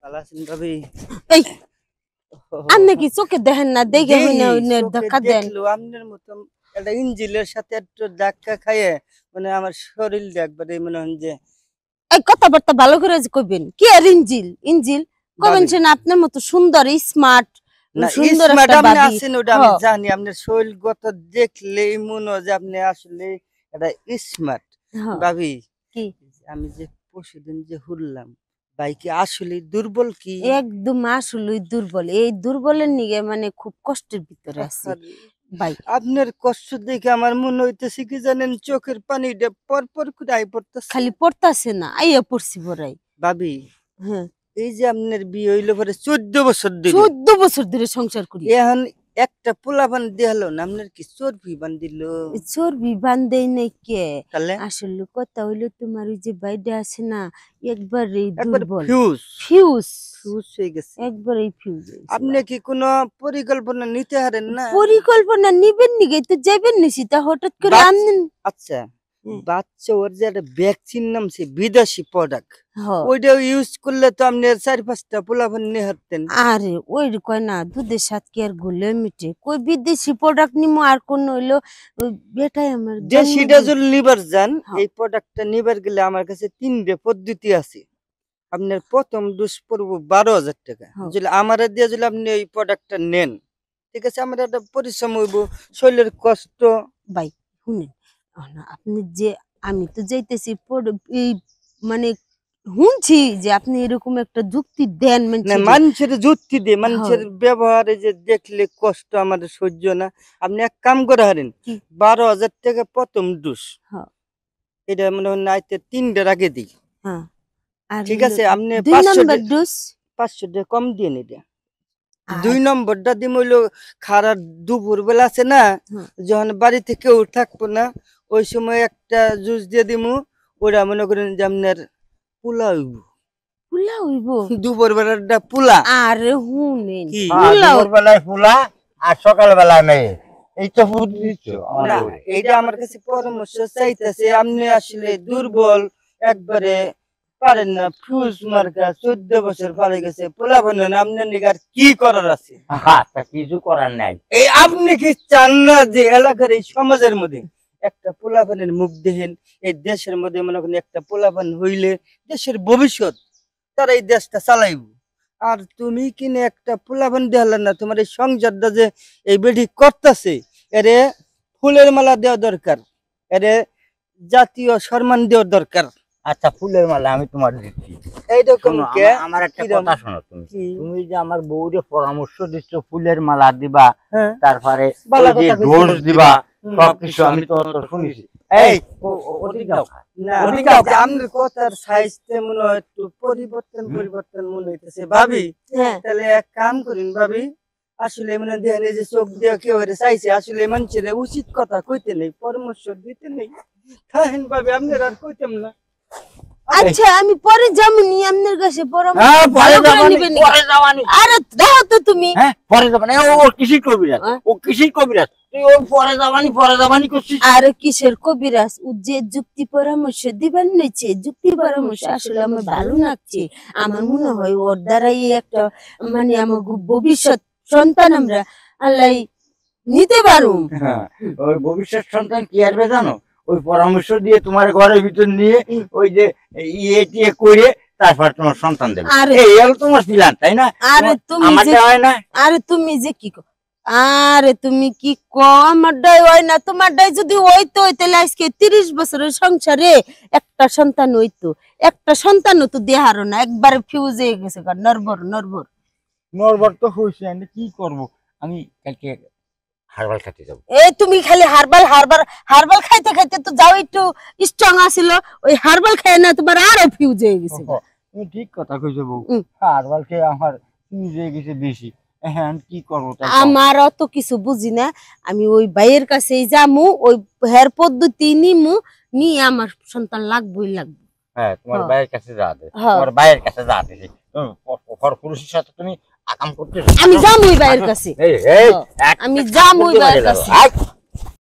পালাছেন ভাবি। এই আপনি কি চোখে দেখেন না? দেখে হইনে ধাক্কা দেন। আপনার মতো একটা ইঞ্জিলের সাথে একটু ধাক্কা খাইয়ে মানে আমার শরীরটা একবারে মনে হয় যে এই কথাবার্তা ভালো করে কইবেন। কি আর ইঞ্জিল ইঞ্জিল কবেন সে না আপনার মতো সুন্দর স্মার্ট না সুন্দর একটা ম্যাডাম বাড়ি। আছেন ওটা আমি জানি আপনার শরীরগত দেখলেই মনে হয় যে আপনি আসলে একটা স্মার্ট ভাবি। কি আমি যে পরশুদিন যে হুরলাম বাইকে আসলে দুর্বল কি একদম আসলে দুর্বল। এই দুর্বলের নিগে মানে খুব কষ্টের ভিতরে আছি ভাই। আপনার কষ্ট দেখে আমার মনে হইতেছে কি জানেন চোখের পানিটা পর পর করে আই পড়তেছে। খালি পড়তাছে না আইয়া পড়ছি বড়াই ভাবি হ্যাঁ এই যে আপনার বিয়ে হইলো পরে 14 বছর ধরে 14 বছর ধরে সংসার করি। এখন একটা পোলাপান দেখালো না আপনার কি চর্বি বান্ধিল? চর্বি বান্ধেই নাই কে তাহলে আসলে কথা হইলো তোমার ওই যে বাইডা আছে না একবারে দুর্বল ফিউজ ফিউজ ফিউজ হয়ে গেছে। একবারে ফিউজ। আপনি কি কোনো পরিকল্পনা নিতে হারেন না? পরিকল্পনা নিবেন নিগে তো যাবেন নিছি তা হঠাৎ করে আনলেন। আচ্ছা বাচ্চা ওর যে একটা ভ্যাকসিন নামছে বিদেশি প্রোডাক্ট ওইটা ইউজ করলে তো আপনি 4-5টা পোলাপান নিয়ে হারতেন। আরে ওই কয় না দুধের সাথে কি আর গুলে মিটে কই বিদেশি প্রোডাক্ট নিমো আর কোন হইলো ওই বেটাই আমার দেশিটা যদি নিবার যান এই প্রোডাক্টটা নিবার গেলে আমার কাছে 3টে পদ্ধতি আছে। আপনার প্রথম ডোজ পড়বো 12,000 টাকা। যদি আমার দিয়ে যদি আপনি এই প্রোডাক্টটা নেন ঠিক আছে আমার একটা পরিশ্রম হইব শরীরের কষ্ট। ভাই শুনেন আপনি যে আমি তো যাইতেছি এই মানে শুনছি যে আপনি এরকম একটা যুক্তি দেন মানুষের যুক্তি দিয়ে মানুষের ব্যবহারে যে দেখলে কষ্ট আমাদের সহ্য না। আপনি এক কাম করে হারেন 12,000 টাকা প্রথম ডোজ এটা মনে হয় নাইতে 3টার আগে দিই ঠিক আছে। আপনি 500 টাকা কম দিয়ে নিটা 2 নম্বরটা দিম হইলো খারাপ দুপুর বেলা আছে না যখন বাড়িতে কেউ থাকবো না ওই সময় একটা জুস দিয়ে দিমু ওরা মনে করেন যে আপনার পোলা হইব। পোলা হইব দুপুর বেলাটা পোলা। আরে শুনেন দুপুর বেলায় পোলা আর সকাল বেলায় মেয়ে এই তো এইটা আমার কাছে পরামর্শ চাইতেছে। আপনি আসলে দুর্বল একবারে পারেন না ফিউজ মার্কা 14 বছর পারে গেছে পোলা বানান আপনার নিগার কি করার আছে? কিছু করার নাই। এই আপনি কি চান না যে এলাকার এই সমাজের মধ্যে একটা পোলাপানের মুখ দেখেন? এই দেশের মধ্যে মনে করেন একটা পোলাপান হইলে দেশের ভবিষ্যৎ তারা এই দেশটা চালাইব। আর তুমি কিনে একটা পোলাপান দেখালেন না তোমার এই সংসারটা যে এই বেঠি করতেছে এরে ফুলের মালা দেওয়া দরকার, এরে জাতীয় সম্মান দেওয়া দরকার। আচ্ছা ফুলের মালা আমি তোমার দিচ্ছি। এইরকম আমার একটা কথা শোনো তুমি যে আমার বউরে পরামর্শ দিচ্ছ ফুলের মালা দিবা তারপরে ডোজ দিবা সবকিছু আমি তো শুনেছি। এই আপনার কথার সাইজটা মনে হয় একটু পরিবর্তন মনে হইতেছে ভাবি। তাহলে এক কাম করিন ভাবি আসলে মনে দেখেন এই যে চোখ দিয়ে কেউ চাইছে আসলে মানুষের উচিত কথা কইতে নেই পরামর্শ দিতে নেই তাহেন ভাবি আপনার আর কইতাম না। আচ্ছা আমি পরে যামনি আপনার কাছে পরামর্শ আরে দাও তো তুমি পরে যাবানি ও কিসের কবিরাজ ও কিসের কবিরাজ তুই ও পরে যাবানি করছিস? আরে কিসের কবিরাজ ও যে যুক্তি পরামর্শ দিবেন নিচে যুক্তি পরামর্শ আসলে আমার ভালো লাগছে। আমার মনে হয় ওর দ্বারাই একটা মানে আমার ভবিষ্যৎ সন্তান আমরা আল্লাহ নিতে পারুম। ওই ভবিষ্যৎ সন্তান কি আসবে জানো? ওই পরামর্শ দিয়ে তোমার ঘরের ভিতর নিয়ে ওই যে ইয়ে করে তারপর তোমার সন্তান দেবে। এই হলো তোমার প্ল্যান তাই না? আরে তুমি যে কি আরে তুমি কি আমারটাই হয় না তোমারটাই যদি হইতো তাহলে আজকে 30 বছরের সংসারে একটা সন্তান হইতো। একটা সন্তানও তো দেহারো না একবারে ফিউজ হয়ে গেছে নরবর তো হয়েছে। আমি কি করবো? আমি কালকে হারবাল খাইতে যাবো। তুমি খালি হারবাল খাইতে খাইতে তো যাও একটু স্ট্রং আছিল ওই হারবাল খায় না তোমার আরো ফিউজ হয়ে গেছে। তুমি ঠিক কথা কইছো বউ হারবাল খেয়ে আমার ফিউজ হয়ে গেছে বেশি। হ্যাঁ কি করবো? আমার অত কিছু বুঝি না আমি ওই ভাইয়ের কাছেই যামু ওই হের পদ্ধতি নিমু নিয়ে আমার সন্তান লাগবে। হ্যাঁ তোমার ভাইয়ের কাছে যা দে তোমার ভাইয়ের কাছে যা দে পুরুষের সাথে তুমি আকাম করতে আমি যামুই ভাইয়ের কাছে। আমি যামুই ভাইয়ের কাছে।